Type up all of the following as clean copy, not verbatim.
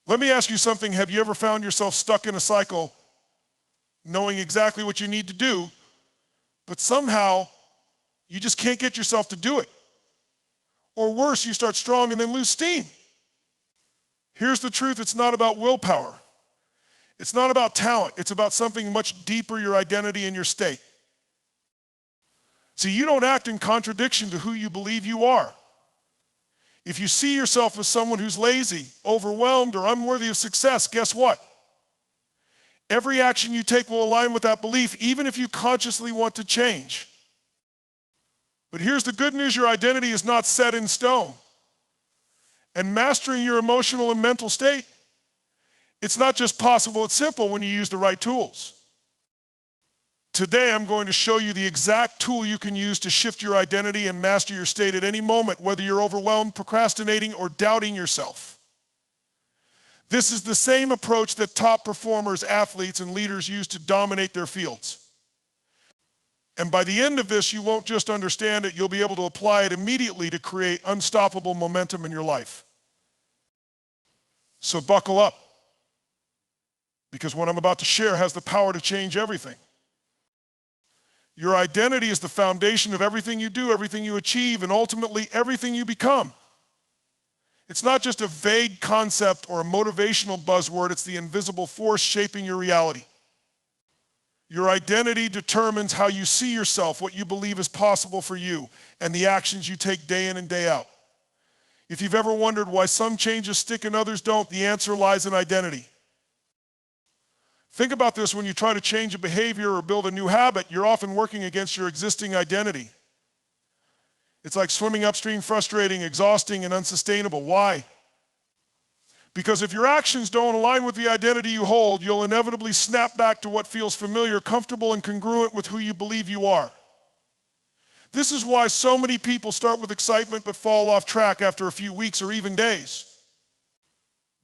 Let me ask you something. Have you ever found yourself stuck in a cycle knowing exactly what you need to do, but somehow you just can't get yourself to do it? Or worse, you start strong and then lose steam. Here's the truth. It's not about willpower. It's not about talent. It's about something much deeper, your identity and your state. See, you don't act in contradiction to who you believe you are. If you see yourself as someone who's lazy, overwhelmed, or unworthy of success, guess what? Every action you take will align with that belief, even if you consciously want to change. But here's the good news. Your identity is not set in stone. And mastering your emotional and mental state, it's not just possible, it's simple when you use the right tools. Today, I'm going to show you the exact tool you can use to shift your identity and master your state at any moment, whether you're overwhelmed, procrastinating, or doubting yourself. This is the same approach that top performers, athletes, and leaders use to dominate their fields. And by the end of this, you won't just understand it, you'll be able to apply it immediately to create unstoppable momentum in your life. So buckle up, because what I'm about to share has the power to change everything. Your identity is the foundation of everything you do, everything you achieve, and ultimately everything you become. It's not just a vague concept or a motivational buzzword, it's the invisible force shaping your reality. Your identity determines how you see yourself, what you believe is possible for you, and the actions you take day in and day out. If you've ever wondered why some changes stick and others don't, the answer lies in identity. Think about this. When you try to change a behavior or build a new habit, you're often working against your existing identity. It's like swimming upstream, frustrating, exhausting, and unsustainable. Why? Because if your actions don't align with the identity you hold, you'll inevitably snap back to what feels familiar, comfortable, and congruent with who you believe you are. This is why so many people start with excitement but fall off track after a few weeks or even days.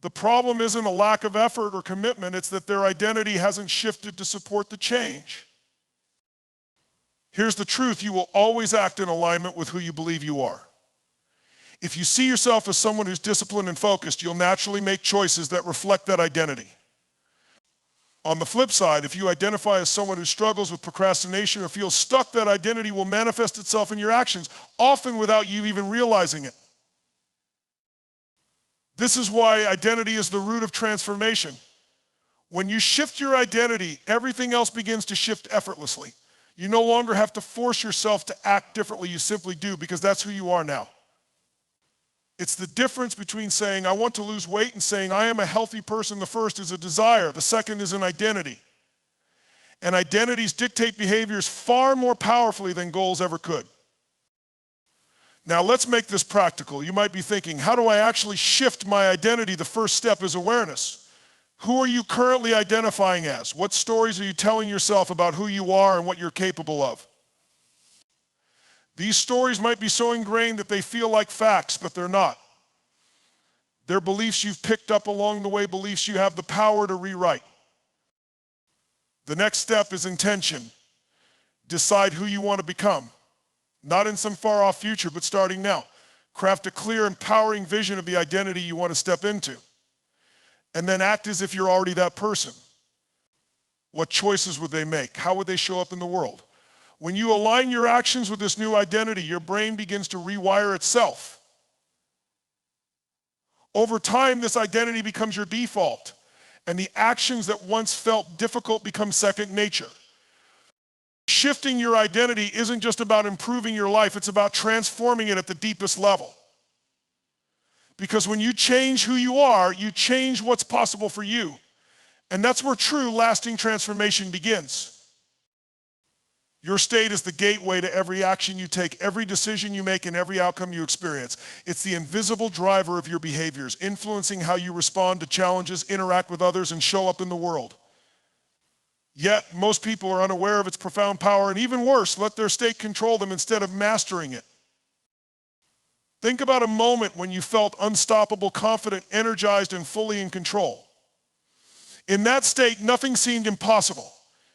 The problem isn't a lack of effort or commitment, it's that their identity hasn't shifted to support the change. Here's the truth, you will always act in alignment with who you believe you are. If you see yourself as someone who's disciplined and focused, you'll naturally make choices that reflect that identity. On the flip side, if you identify as someone who struggles with procrastination or feels stuck, that identity will manifest itself in your actions, often without you even realizing it. This is why identity is the root of transformation. When you shift your identity, everything else begins to shift effortlessly. You no longer have to force yourself to act differently, you simply do, because that's who you are now. It's the difference between saying, I want to lose weight, and saying, I am a healthy person. The first is a desire, the second is an identity. And identities dictate behaviors far more powerfully than goals ever could. Now let's make this practical. You might be thinking, how do I actually shift my identity? The first step is awareness. Who are you currently identifying as? What stories are you telling yourself about who you are and what you're capable of? These stories might be so ingrained that they feel like facts, but they're not. They're beliefs you've picked up along the way, beliefs you have the power to rewrite. The next step is intention. Decide who you want to become. Not in some far-off future, but starting now. Craft a clear, empowering vision of the identity you want to step into. And then act as if you're already that person. What choices would they make? How would they show up in the world? When you align your actions with this new identity, your brain begins to rewire itself. Over time, this identity becomes your default, and the actions that once felt difficult become second nature. Shifting your identity isn't just about improving your life, it's about transforming it at the deepest level. Because when you change who you are, you change what's possible for you. And that's where true, lasting transformation begins. Your state is the gateway to every action you take, every decision you make, and every outcome you experience. It's the invisible driver of your behaviors, influencing how you respond to challenges, interact with others, and show up in the world. Yet, most people are unaware of its profound power, and even worse, let their state control them instead of mastering it. Think about a moment when you felt unstoppable, confident, energized, and fully in control. In that state, nothing seemed impossible.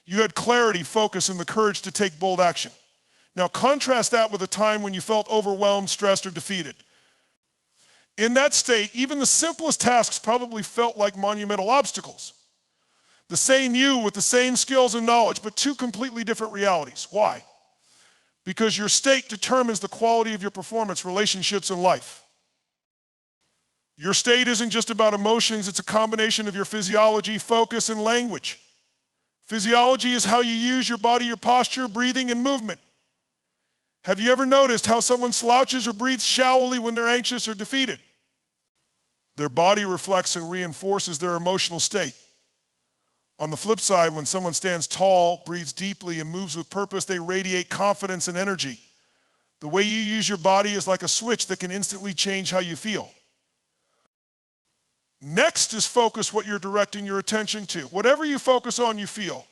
You had clarity, focus, and the courage to take bold action. Now contrast that with a time when you felt overwhelmed, stressed, or defeated. In that state, even the simplest tasks probably felt like monumental obstacles. The same you with the same skills and knowledge, but two completely different realities. Why? Because your state determines the quality of your performance, relationships, and life. Your state isn't just about emotions, it's a combination of your physiology, focus, and language. Physiology is how you use your body, your posture, breathing, and movement. Have you ever noticed how someone slouches or breathes shallowly when they're anxious or defeated? Their body reflects and reinforces their emotional state. On the flip side, when someone stands tall, breathes deeply, and moves with purpose, they radiate confidence and energy. The way you use your body is like a switch that can instantly change how you feel. Next is focus, what you're directing your attention to. Whatever you focus on, you feel.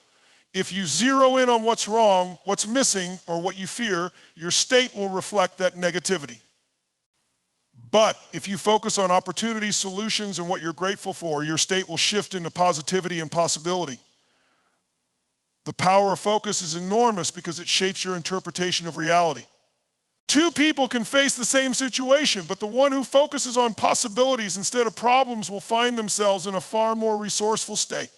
If you zero in on what's wrong, what's missing, or what you fear, your state will reflect that negativity. But if you focus on opportunities, solutions, and what you're grateful for, your state will shift into positivity and possibility. The power of focus is enormous because it shapes your interpretation of reality. Two people can face the same situation, but the one who focuses on possibilities instead of problems will find themselves in a far more resourceful state.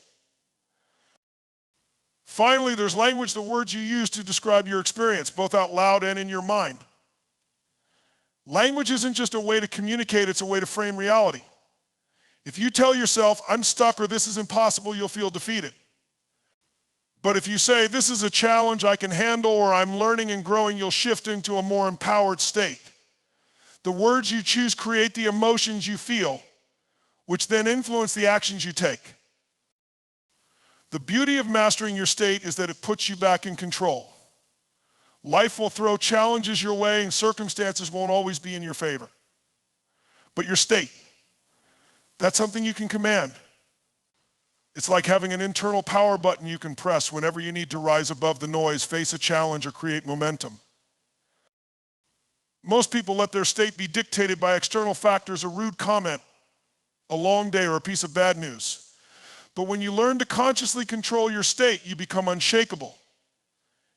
Finally, there's language, the words you use to describe your experience, both out loud and in your mind. Language isn't just a way to communicate, it's a way to frame reality. If you tell yourself, I'm stuck or this is impossible, you'll feel defeated. But if you say, this is a challenge I can handle or I'm learning and growing, you'll shift into a more empowered state. The words you choose create the emotions you feel, which then influence the actions you take. The beauty of mastering your state is that it puts you back in control. Life will throw challenges your way and circumstances won't always be in your favor. But your state, that's something you can command. It's like having an internal power button you can press whenever you need to rise above the noise, face a challenge, or create momentum. Most people let their state be dictated by external factors, a rude comment, a long day, or a piece of bad news. But when you learn to consciously control your state, you become unshakable.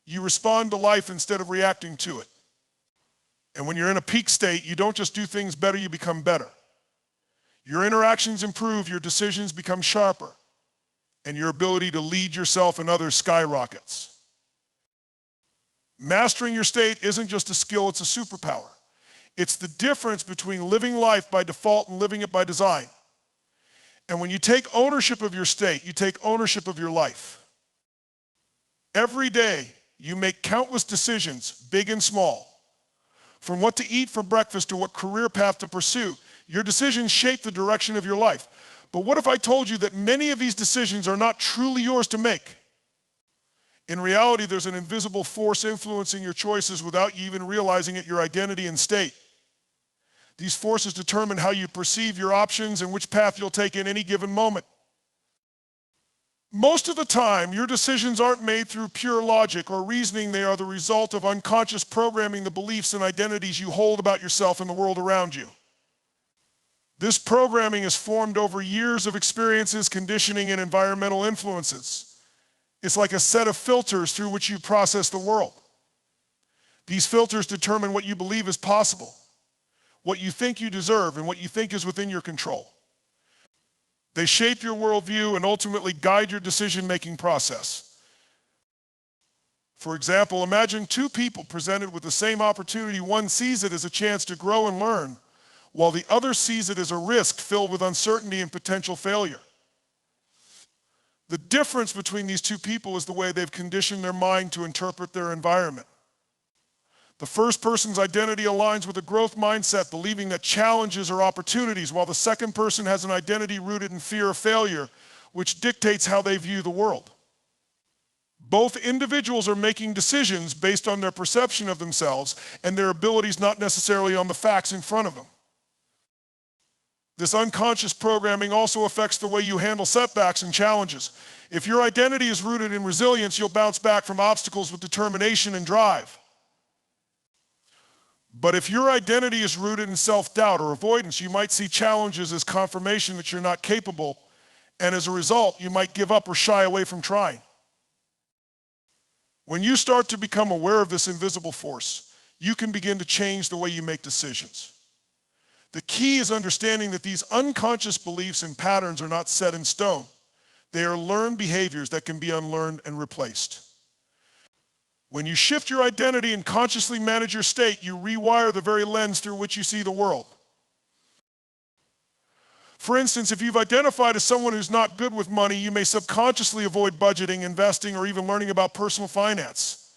You respond to life instead of reacting to it. And when you're in a peak state, you don't just do things better, you become better. Your interactions improve, your decisions become sharper, and your ability to lead yourself and others skyrockets. Mastering your state isn't just a skill, it's a superpower. It's the difference between living life by default and living it by design. And when you take ownership of your state, you take ownership of your life. Every day, you make countless decisions, big and small. From what to eat for breakfast to what career path to pursue, your decisions shape the direction of your life. But what if I told you that many of these decisions are not truly yours to make? In reality, there's an invisible force influencing your choices without you even realizing it, your identity and state. These forces determine how you perceive your options and which path you'll take in any given moment. Most of the time, your decisions aren't made through pure logic or reasoning. They are the result of unconscious programming, the beliefs and identities you hold about yourself and the world around you. This programming is formed over years of experiences, conditioning, and environmental influences. It's like a set of filters through which you process the world. These filters determine what you believe is possible, what you think you deserve, and what you think is within your control. They shape your worldview and ultimately guide your decision-making process. For example, imagine two people presented with the same opportunity. One sees it as a chance to grow and learn, while the other sees it as a risk filled with uncertainty and potential failure. The difference between these two people is the way they've conditioned their mind to interpret their environment. The first person's identity aligns with a growth mindset, believing that challenges are opportunities, while the second person has an identity rooted in fear of failure, which dictates how they view the world. Both individuals are making decisions based on their perception of themselves and their abilities, not necessarily on the facts in front of them. This unconscious programming also affects the way you handle setbacks and challenges. If your identity is rooted in resilience, you'll bounce back from obstacles with determination and drive. But if your identity is rooted in self-doubt or avoidance, you might see challenges as confirmation that you're not capable, and as a result, you might give up or shy away from trying. When you start to become aware of this invisible force, you can begin to change the way you make decisions. The key is understanding that these unconscious beliefs and patterns are not set in stone. They are learned behaviors that can be unlearned and replaced. When you shift your identity and consciously manage your state, you rewire the very lens through which you see the world. For instance, if you've identified as someone who's not good with money, you may subconsciously avoid budgeting, investing, or even learning about personal finance.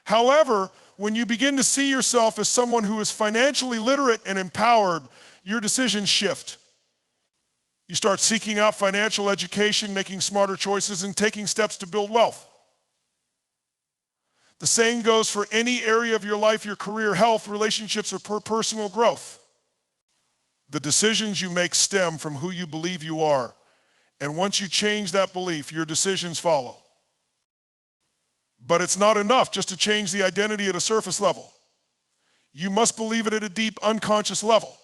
However, when you begin to see yourself as someone who is financially literate and empowered, your decisions shift. You start seeking out financial education, making smarter choices, and taking steps to build wealth. The same goes for any area of your life, your career, health, relationships, or personal growth. The decisions you make stem from who you believe you are, and once you change that belief, your decisions follow. But it's not enough just to change the identity at a surface level. You must believe it at a deep, unconscious level.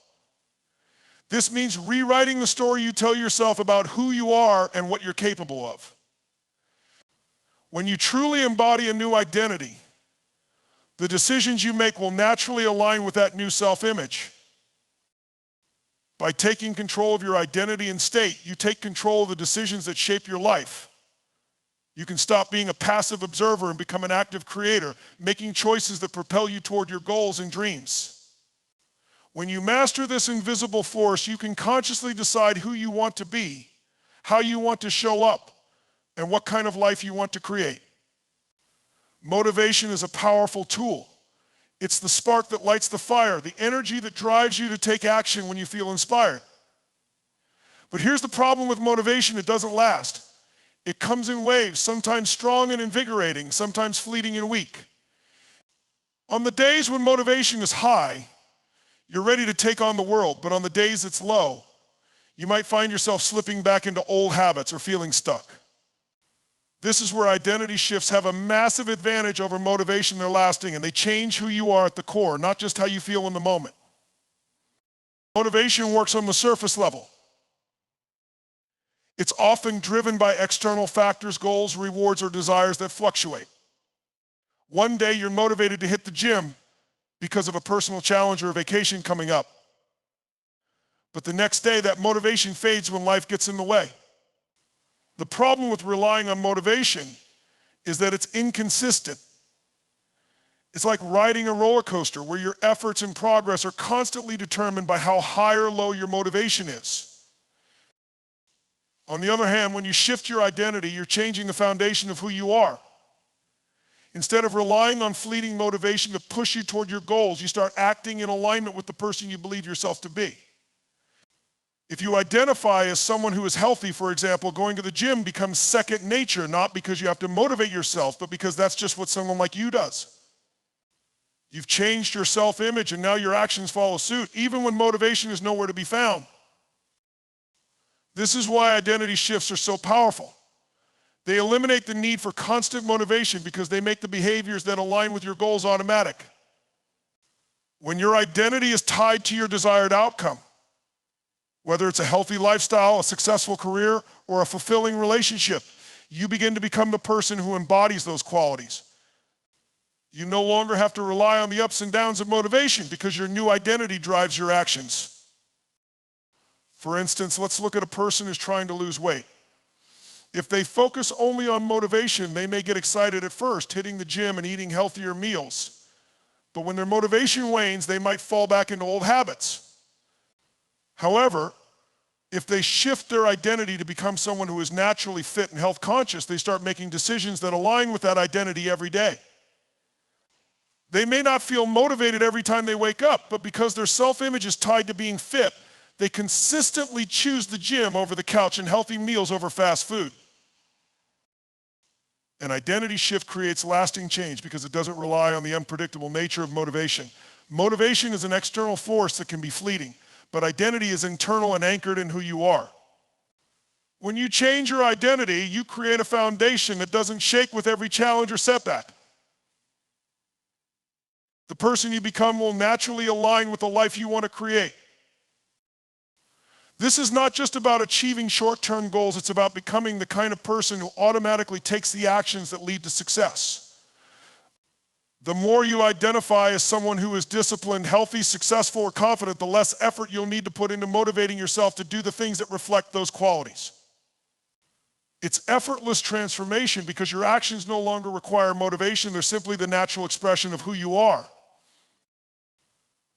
This means rewriting the story you tell yourself about who you are and what you're capable of. When you truly embody a new identity, the decisions you make will naturally align with that new self-image. By taking control of your identity and state, you take control of the decisions that shape your life. You can stop being a passive observer and become an active creator, making choices that propel you toward your goals and dreams. When you master this invisible force, you can consciously decide who you want to be, how you want to show up, and what kind of life you want to create. Motivation is a powerful tool. It's the spark that lights the fire, the energy that drives you to take action when you feel inspired. But here's the problem with motivation: it doesn't last. It comes in waves, sometimes strong and invigorating, sometimes fleeting and weak. On the days when motivation is high, you're ready to take on the world, but on the days it's low, you might find yourself slipping back into old habits or feeling stuck. This is where identity shifts have a massive advantage over motivation. They're lasting, and they change who you are at the core, not just how you feel in the moment. Motivation works on the surface level. It's often driven by external factors, goals, rewards, or desires that fluctuate. One day you're motivated to hit the gym because of a personal challenge or a vacation coming up. But the next day that motivation fades when life gets in the way. The problem with relying on motivation is that it's inconsistent. It's like riding a roller coaster where your efforts and progress are constantly determined by how high or low your motivation is. On the other hand, when you shift your identity, you're changing the foundation of who you are. Instead of relying on fleeting motivation to push you toward your goals, you start acting in alignment with the person you believe yourself to be. If you identify as someone who is healthy, for example, going to the gym becomes second nature, not because you have to motivate yourself, but because that's just what someone like you does. You've changed your self-image, and now your actions follow suit, even when motivation is nowhere to be found. This is why identity shifts are so powerful. They eliminate the need for constant motivation because they make the behaviors that align with your goals automatic. When your identity is tied to your desired outcome, whether it's a healthy lifestyle, a successful career, or a fulfilling relationship, you begin to become the person who embodies those qualities. You no longer have to rely on the ups and downs of motivation because your new identity drives your actions. For instance, let's look at a person who's trying to lose weight. If they focus only on motivation, they may get excited at first, hitting the gym and eating healthier meals. But when their motivation wanes, they might fall back into old habits. However, if they shift their identity to become someone who is naturally fit and health conscious, they start making decisions that align with that identity every day. They may not feel motivated every time they wake up, but because their self-image is tied to being fit, they consistently choose the gym over the couch and healthy meals over fast food. An identity shift creates lasting change because it doesn't rely on the unpredictable nature of motivation. Motivation is an external force that can be fleeting, but identity is internal and anchored in who you are. When you change your identity, you create a foundation that doesn't shake with every challenge or setback. The person you become will naturally align with the life you want to create. This is not just about achieving short-term goals, it's about becoming the kind of person who automatically takes the actions that lead to success. The more you identify as someone who is disciplined, healthy, successful, or confident, the less effort you'll need to put into motivating yourself to do the things that reflect those qualities. It's effortless transformation because your actions no longer require motivation. They're simply the natural expression of who you are.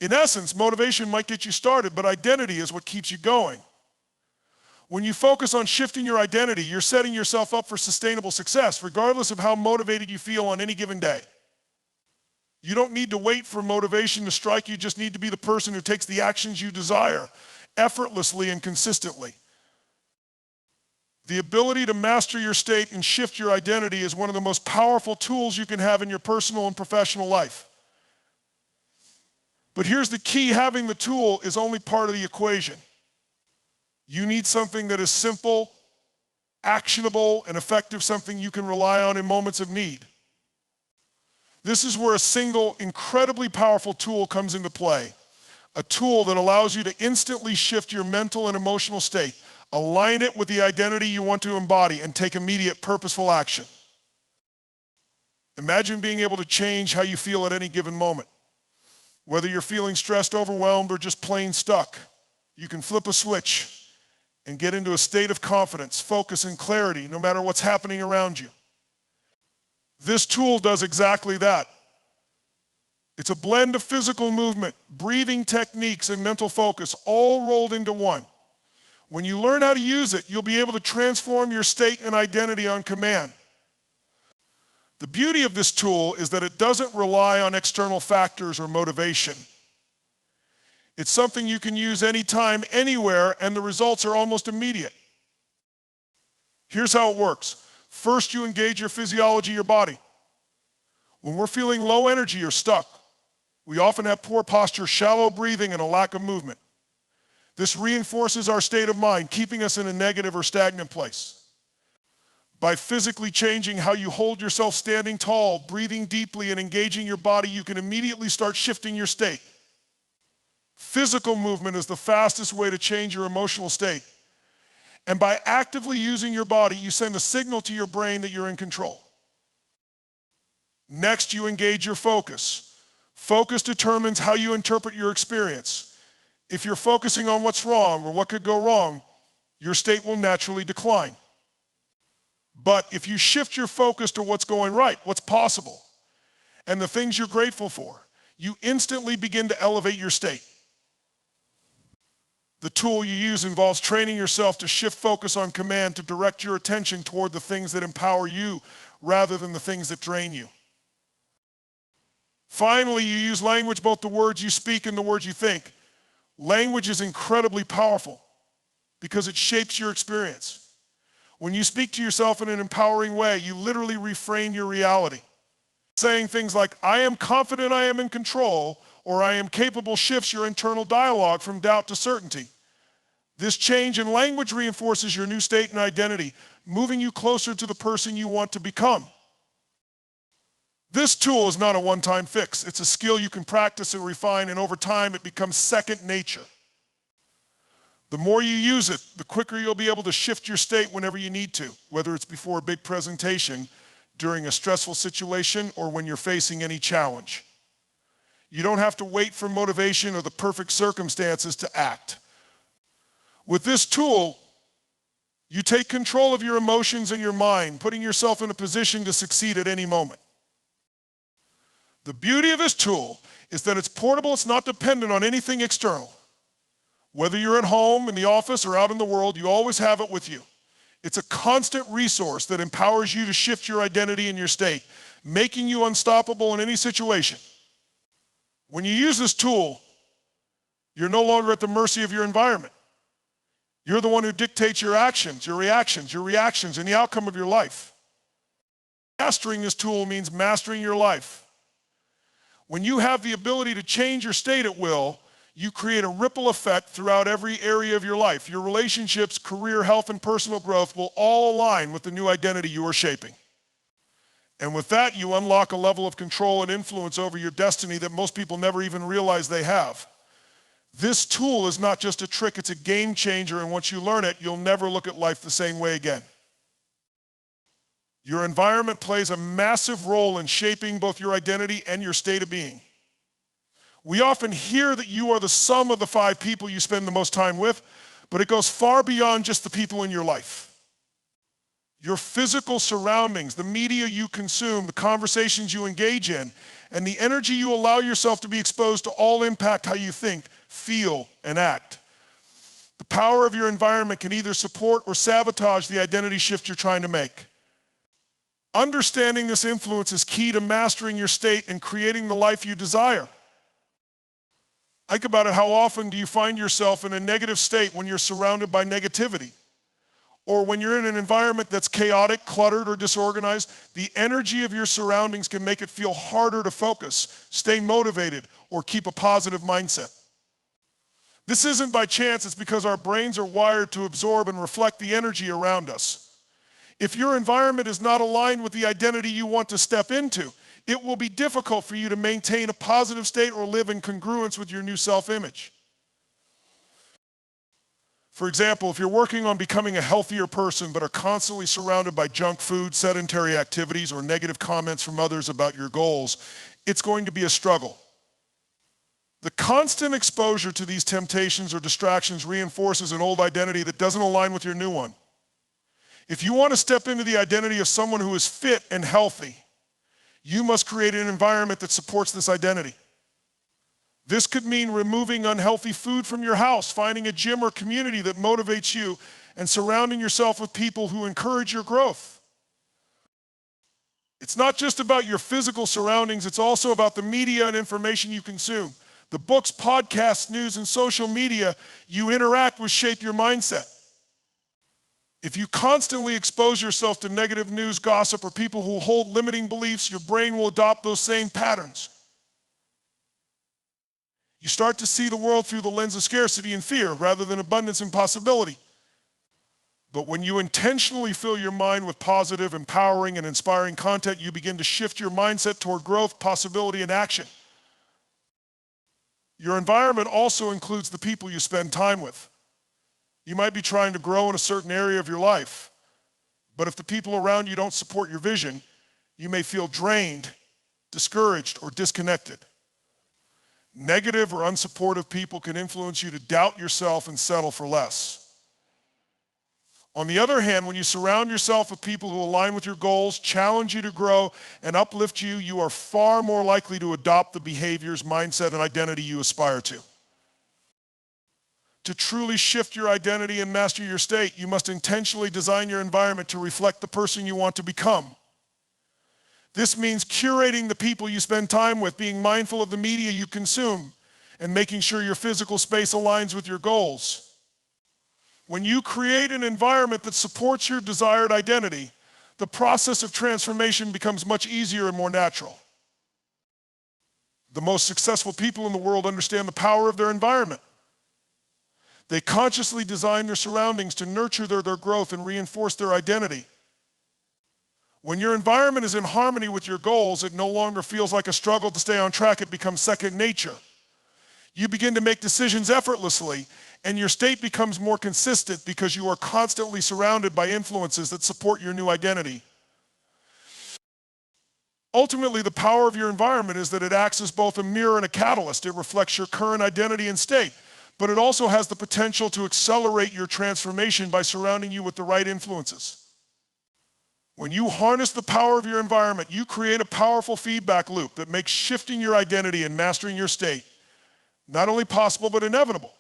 In essence, motivation might get you started, but identity is what keeps you going. When you focus on shifting your identity, you're setting yourself up for sustainable success, regardless of how motivated you feel on any given day. You don't need to wait for motivation to strike. You just need to be the person who takes the actions you desire, effortlessly and consistently. The ability to master your state and shift your identity is one of the most powerful tools you can have in your personal and professional life. But here's the key: having the tool is only part of the equation. You need something that is simple, actionable, and effective, something you can rely on in moments of need. This is where a single, incredibly powerful tool comes into play. A tool that allows you to instantly shift your mental and emotional state, align it with the identity you want to embody, and take immediate, purposeful action. Imagine being able to change how you feel at any given moment. Whether you're feeling stressed, overwhelmed, or just plain stuck, you can flip a switch and get into a state of confidence, focus, and clarity no matter what's happening around you. This tool does exactly that. It's a blend of physical movement, breathing techniques, and mental focus, all rolled into one. When you learn how to use it, you'll be able to transform your state and identity on command. The beauty of this tool is that it doesn't rely on external factors or motivation. It's something you can use anytime, anywhere, and the results are almost immediate. Here's how it works. First, you engage your physiology, your body. When we're feeling low energy or stuck, we often have poor posture, shallow breathing, and a lack of movement. This reinforces our state of mind, keeping us in a negative or stagnant place. By physically changing how you hold yourself standing tall, breathing deeply, and engaging your body, you can immediately start shifting your state. Physical movement is the fastest way to change your emotional state. And by actively using your body, you send a signal to your brain that you're in control. Next, you engage your focus. Focus determines how you interpret your experience. If you're focusing on what's wrong or what could go wrong, your state will naturally decline. But if you shift your focus to what's going right, what's possible, and the things you're grateful for, you instantly begin to elevate your state. The tool you use involves training yourself to shift focus on command, to direct your attention toward the things that empower you rather than the things that drain you. Finally, you use language, both the words you speak and the words you think. Language is incredibly powerful because it shapes your experience. When you speak to yourself in an empowering way, you literally reframe your reality. Saying things like, "I am confident I am in control," or "I am capable," shifts your internal dialogue from doubt to certainty. This change in language reinforces your new state and identity, moving you closer to the person you want to become. This tool is not a one-time fix. It's a skill you can practice and refine, and over time it becomes second nature. The more you use it, the quicker you'll be able to shift your state whenever you need to, whether it's before a big presentation, during a stressful situation, or when you're facing any challenge. You don't have to wait for motivation or the perfect circumstances to act. With this tool, you take control of your emotions and your mind, putting yourself in a position to succeed at any moment. The beauty of this tool is that it's portable, it's not dependent on anything external. Whether you're at home, in the office, or out in the world, you always have it with you. It's a constant resource that empowers you to shift your identity and your state, making you unstoppable in any situation. When you use this tool, you're no longer at the mercy of your environment. You're the one who dictates your actions, your reactions, and the outcome of your life. Mastering this tool means mastering your life. When you have the ability to change your state at will, you create a ripple effect throughout every area of your life. Your relationships, career, health, and personal growth will all align with the new identity you are shaping. And with that, you unlock a level of control and influence over your destiny that most people never even realize they have. This tool is not just a trick, it's a game changer, and once you learn it, you'll never look at life the same way again. Your environment plays a massive role in shaping both your identity and your state of being. We often hear that you are the sum of the 5 people you spend the most time with, but it goes far beyond just the people in your life. Your physical surroundings, the media you consume, the conversations you engage in, and the energy you allow yourself to be exposed to all impact how you think, feel, and act. The power of your environment can either support or sabotage the identity shift you're trying to make. Understanding this influence is key to mastering your state and creating the life you desire. Think about it. How often do you find yourself in a negative state when you're surrounded by negativity? Or when you're in an environment that's chaotic, cluttered, or disorganized? The energy of your surroundings can make it feel harder to focus, stay motivated, or keep a positive mindset. This isn't by chance. It's because our brains are wired to absorb and reflect the energy around us. If your environment is not aligned with the identity you want to step into, it will be difficult for you to maintain a positive state or live in congruence with your new self-image. For example, if you're working on becoming a healthier person but are constantly surrounded by junk food, sedentary activities, or negative comments from others about your goals, it's going to be a struggle. The constant exposure to these temptations or distractions reinforces an old identity that doesn't align with your new one. If you want to step into the identity of someone who is fit and healthy, you must create an environment that supports this identity. This could mean removing unhealthy food from your house, finding a gym or community that motivates you, and surrounding yourself with people who encourage your growth. It's not just about your physical surroundings, it's also about the media and information you consume. The books, podcasts, news, and social media you interact with shape your mindset. If you constantly expose yourself to negative news, gossip, or people who hold limiting beliefs, your brain will adopt those same patterns. You start to see the world through the lens of scarcity and fear rather than abundance and possibility. But when you intentionally fill your mind with positive, empowering, and inspiring content, you begin to shift your mindset toward growth, possibility, and action. Your environment also includes the people you spend time with. You might be trying to grow in a certain area of your life, but if the people around you don't support your vision, you may feel drained, discouraged, or disconnected. Negative or unsupportive people can influence you to doubt yourself and settle for less. On the other hand, when you surround yourself with people who align with your goals, challenge you to grow, and uplift you, you are far more likely to adopt the behaviors, mindset, and identity you aspire to. To truly shift your identity and master your state, you must intentionally design your environment to reflect the person you want to become. This means curating the people you spend time with, being mindful of the media you consume, and making sure your physical space aligns with your goals. When you create an environment that supports your desired identity, the process of transformation becomes much easier and more natural. The most successful people in the world understand the power of their environment. They consciously design their surroundings to nurture their growth and reinforce their identity. When your environment is in harmony with your goals, it no longer feels like a struggle to stay on track. It becomes second nature. You begin to make decisions effortlessly, and your state becomes more consistent because you are constantly surrounded by influences that support your new identity. Ultimately, the power of your environment is that it acts as both a mirror and a catalyst. It reflects your current identity and state, but it also has the potential to accelerate your transformation by surrounding you with the right influences. When you harness the power of your environment, you create a powerful feedback loop that makes shifting your identity and mastering your state not only possible, but inevitable.